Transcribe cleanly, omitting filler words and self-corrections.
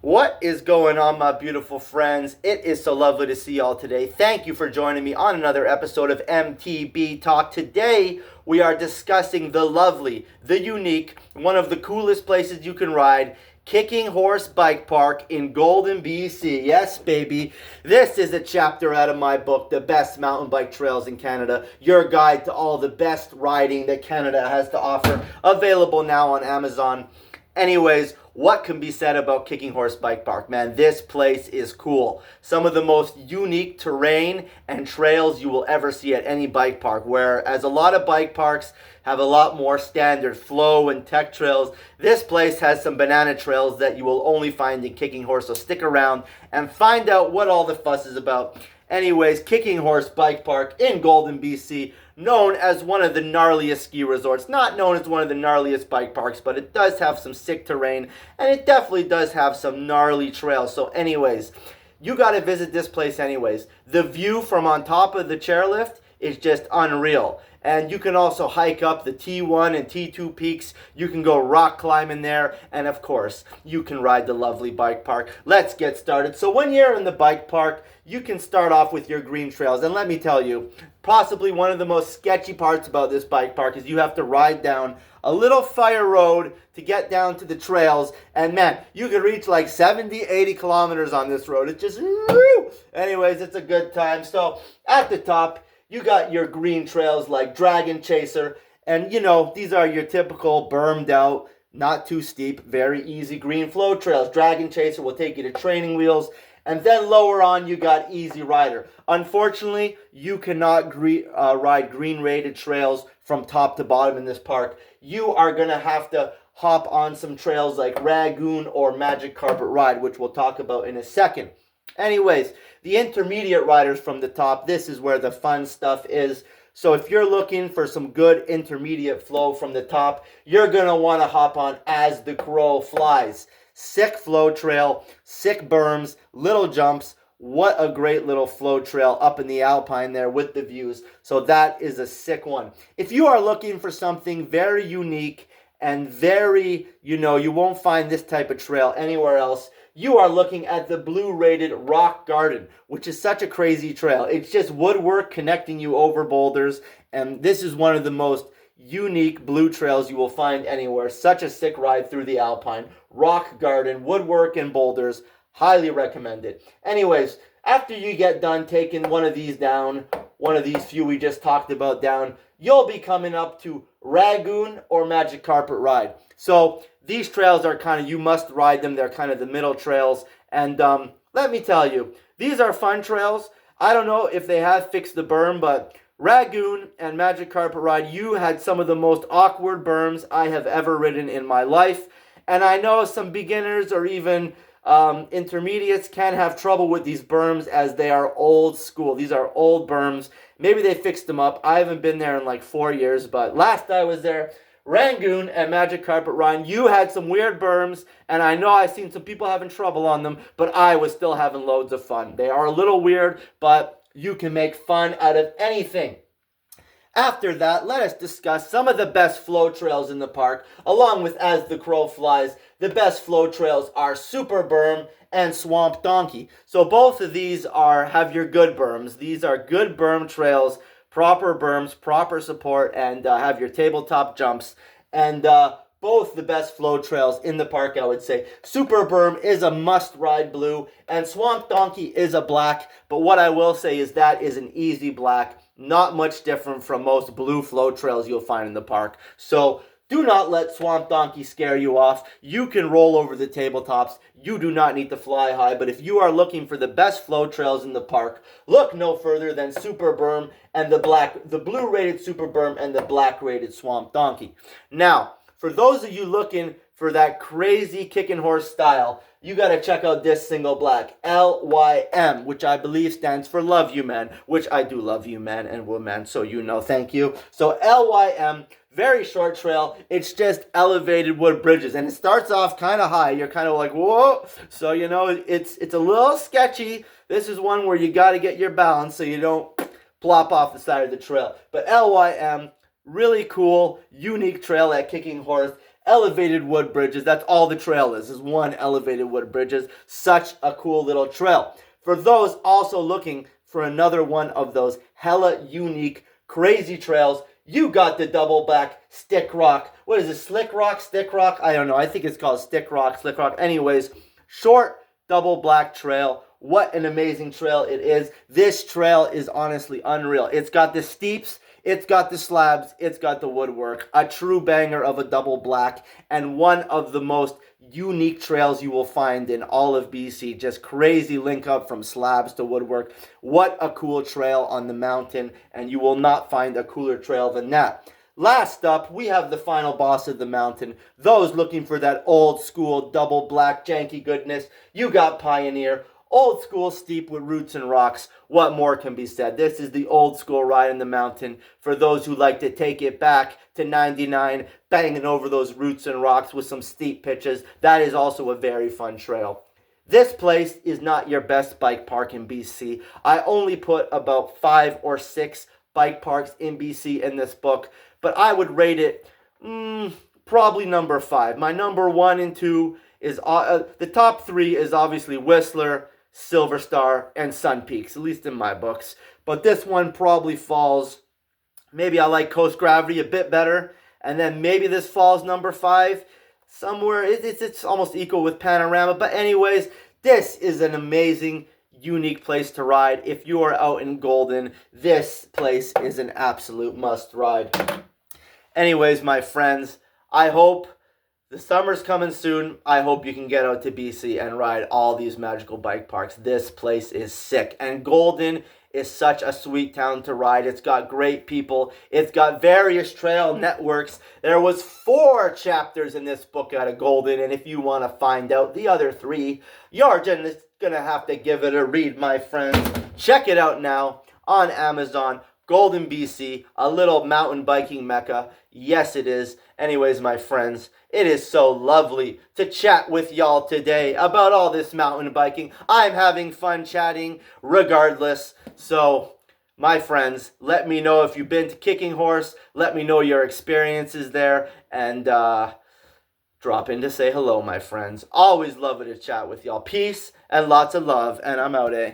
What is going on, my beautiful friends? It is so lovely to see y'all today. Thank you for joining me on another episode of MTB Talk. Today, we are discussing the lovely, the unique, one of the coolest places you can ride, Kicking Horse Bike Park in Golden, BC. Yes, baby. This is a chapter out of my book, The Best Mountain Bike Trails in Canada, your guide to all the best riding that Canada has to offer, available now on Amazon. Anyways, what can be said about Kicking Horse Bike Park? Man, this place is cool. Some of the most unique terrain and trails you will ever see at any bike park, whereas a lot of bike parks have a lot more standard flow and tech trails. This place has some banana trails that you will only find in Kicking Horse, so stick around and find out what all the fuss is about. Anyways, Kicking Horse Bike Park in Golden, BC, known as one of the gnarliest ski resorts. Not known as one of the gnarliest bike parks, but it does have some sick terrain, and it definitely does have some gnarly trails. So anyways, you got to visit this place anyways. The view from on top of the chairlift is just unreal. And you can also hike up the T1 and T2 peaks. You can go rock climbing there. And of course, you can ride the lovely bike park. Let's get started. So when you're in the bike park, you can start off with your green trails. And let me tell you, possibly one of the most sketchy parts about this bike park is you have to ride down a little fire road to get down to the trails. And man, you can reach like 70, 80 kilometers on this road. It's just, anyways, it's a good time. So at the top, you got your green trails like Dragon Chaser, and you know, these are your typical bermed out, not too steep, very easy green flow trails. Dragon Chaser will take you to training wheels, and then lower on you got Easy Rider. Unfortunately, you cannot ride green rated trails from top to bottom in this park. You are going to have to hop on some trails like Ragoon or Magic Carpet Ride, which we'll talk about in a second. Anyways, the intermediate riders from the top, this is where the fun stuff is. So if you're looking for some good intermediate flow from the top, you're going to want to hop on As the Crow Flies. Sick flow trail, sick berms, little jumps. What a great little flow trail up in the Alpine there with the views. So that is a sick one. If you are looking for something very unique and very, you won't find this type of trail anywhere else, you are looking at the blue rated Rock Garden, which is such a crazy trail. It's just woodwork connecting you over boulders, and this is one of the most unique blue trails you will find anywhere. Such a sick ride through the Alpine. Rock Garden, woodwork and boulders, highly recommended. Anyways, after you get done taking one of these down, one of these few we just talked about down, you'll be coming up to Ragoon or Magic Carpet Ride. So these trails are kind of, you must ride them. They're kind of the middle trails. And let me tell you, these are fun trails. I don't know if they have fixed the berm, but Ragoon and Magic Carpet Ride, you had some of the most awkward berms I have ever ridden in my life. And I know some beginners or even intermediates can have trouble with these berms as they are old school. These are old berms. Maybe they fixed them up. I haven't been there in like 4 years, but last I was there, Ragoon and Magic Carpet Ride, you had some weird berms, and I know I've seen some people having trouble on them, but I was still having loads of fun. They are a little weird, but you can make fun out of anything. After that, let us discuss some of the best flow trails in the park, along with As the Crow Flies. The best flow trails are Super Berm and Swamp Donkey. So both of these have your good berms. These are good berm trails, proper berms, proper support, and have your tabletop jumps. And both the best flow trails in the park, I would say. Super Berm is a must-ride blue, and Swamp Donkey is a black. But what I will say is that is an easy black. Not much different from most blue flow trails you'll find in the park. So do not let Swamp Donkey scare you off. You can roll over the tabletops. You do not need to fly high. But if you are looking for the best flow trails in the park, look no further than Super Berm and the blue rated Super Berm and the black rated Swamp Donkey. Now, for those of you looking for that crazy kicking horse style, you got to check out this single black, LYM, which I believe stands for Love You Man, which I do love you, man and woman, so you know, thank you. So LYM, very short trail. It's just elevated wood bridges, and it starts off kind of high. You're kind of like, whoa. So, it's a little sketchy. This is one where you got to get your balance so you don't plop off the side of the trail. But LYM, really cool, unique trail at Kicking Horse. elevated wood bridges. That's all the trail is one elevated wood bridges. Such a cool little trail. For those also looking for another one of those hella unique, crazy trails, you got the double black stick rock. What is it, slick rock, stick rock? I don't know. I think it's called stick rock, slick rock. Anyways, short double black trail. What an amazing trail it is. This trail is honestly unreal. It's got the steeps, it's got the slabs, it's got the woodwork. A true banger of a double black, and one of the most unique trails you will find in all of BC. Just crazy link up from slabs to woodwork. What a cool trail on the mountain, and you will not find a cooler trail than that. Last up, we have the final boss of the mountain. Those looking for that old school double black janky goodness, you got Pioneer. Old school steep with roots and rocks. What more can be said? This is the old school ride in the mountain for those who like to take it back to 99, banging over those roots and rocks with some steep pitches. That is also a very fun trail. This place is not your best bike park in BC. I only put about 5 or 6 bike parks in BC in this book, but I would rate it probably number 5. My number 1 and 2 is the top 3 is obviously Whistler, Silver Star, and Sun Peaks, at least in my books. But this one probably falls, maybe I like Coast Gravity a bit better, and then maybe this falls number 5 somewhere. It's almost equal with Panorama. But anyways, this is an amazing, unique place to ride. If you are out in Golden, this place is an absolute must ride. Anyways, my friends, I hope the summer's coming soon. I hope you can get out to BC and ride all these magical bike parks. This place is sick. And Golden is such a sweet town to ride. It's got great people. It's got various trail networks. There was 4 chapters in this book out of Golden. And if you want to find out the other 3, you're just going to have to give it a read, my friends. Check it out now on Amazon. Golden, BC, a little mountain biking mecca. Yes, it is. Anyways, my friends, it is so lovely to chat with y'all today about all this mountain biking. I'm having fun chatting regardless. So, my friends, let me know if you've been to Kicking Horse. Let me know your experiences there. And drop in to say hello, my friends. Always love it to chat with y'all. Peace and lots of love. And I'm out, eh?